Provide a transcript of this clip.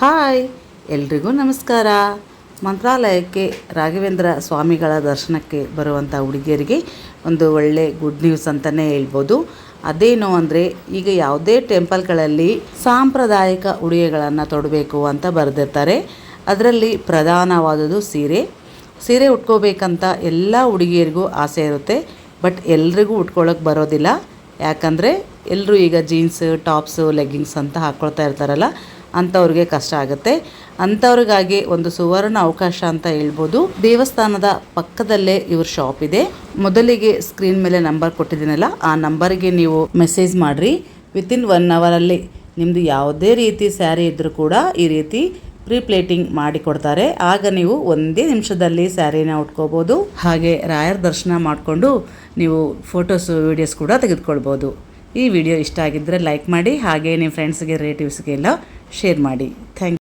Hi ಎಲ್ರಿಗೂ ನಮಸ್ಕಾರ. ಮಂತ್ರಾಲಯಕ್ಕೆ ರಾಘವೇಂದ್ರ ಸ್ವಾಮಿಗಳ ದರ್ಶನಕ್ಕೆ ಬರುವಂಥ ಹುಡುಗಿಯರಿಗೆ ಒಂದು ಒಳ್ಳೆ ಗುಡ್ ನ್ಯೂಸ್ ಅಂತಲೇ ಹೇಳ್ಬೋದು. ಅದೇನು ಅಂದರೆ, ಈಗ ಯಾವುದೇ ಟೆಂಪಲ್ಗಳಲ್ಲಿ ಸಾಂಪ್ರದಾಯಿಕ ಉಡುಗೆಗಳನ್ನು ತೊಡಬೇಕು ಅಂತ ಬರೆದಿರ್ತಾರೆ. ಅದರಲ್ಲಿ ಪ್ರಧಾನವಾದುದು ಸೀರೆ ಉಟ್ಕೋಬೇಕಂತ ಎಲ್ಲ ಹುಡುಗಿಯರಿಗೂ ಆಸೆ ಇರುತ್ತೆ. ಬಟ್ ಎಲ್ರಿಗೂ ಉಟ್ಕೊಳ್ಳೋಕೆ ಬರೋದಿಲ್ಲ. ಯಾಕಂದರೆ ಎಲ್ಲರೂ ಈಗ ಜೀನ್ಸು, ಟಾಪ್ಸು, ಲೆಗ್ಗಿಂಗ್ಸ್ ಅಂತ ಹಾಕ್ಕೊಳ್ತಾ ಇರ್ತಾರಲ್ಲ, ಅಂಥವ್ರಿಗೆ ಕಷ್ಟ ಆಗುತ್ತೆ. ಅಂಥವ್ರಿಗಾಗಿ ಒಂದು ಸುವರ್ಣ ಅವಕಾಶ ಅಂತ ಹೇಳ್ಬೋದು. ದೇವಸ್ಥಾನದ ಪಕ್ಕದಲ್ಲೇ ಇವ್ರ ಶಾಪ್ ಇದೆ. ಮೊದಲಿಗೆ ಸ್ಕ್ರೀನ್ ಮೇಲೆ ನಂಬರ್ ಕೊಟ್ಟಿದ್ದೀನಲ್ಲ, ಆ ನಂಬರಿಗೆ ನೀವು ಮೆಸೇಜ್ ಮಾಡಿರಿ. ವಿತಿನ್ 1 ಅವರಲ್ಲಿ ನಿಮ್ಮದು ಯಾವುದೇ ರೀತಿ ಸ್ಯಾರಿ ಇದ್ದರೂ ಕೂಡ ಈ ರೀತಿ ಪ್ಲೇಟಿಂಗ್ ಮಾಡಿ ಕೊಡ್ತಾರೆ. ಆಗ ನೀವು ಒಂದೇ ನಿಮಿಷದಲ್ಲಿ ಸ್ಯಾರಿನ ಉಟ್ಕೋಬೋದು. ಹಾಗೆ ರಾಯರ ದರ್ಶನ ಮಾಡಿಕೊಂಡು ನೀವು ಫೋಟೋಸು, ವೀಡಿಯೋಸ್ ಕೂಡ ತೆಗೆದುಕೊಳ್ಬೋದು. ಈ ವಿಡಿಯೋ ಇಷ್ಟ ಆಗಿದ್ದರೆ ಲೈಕ್ ಮಾಡಿ, ಹಾಗೆ ನಿಮ್ಮ ಫ್ರೆಂಡ್ಸ್ಗೆ, ರಿಲೇಟಿವ್ಸ್ಗೆಲ್ಲ ಶೇರ್ ಮಾಡಿ.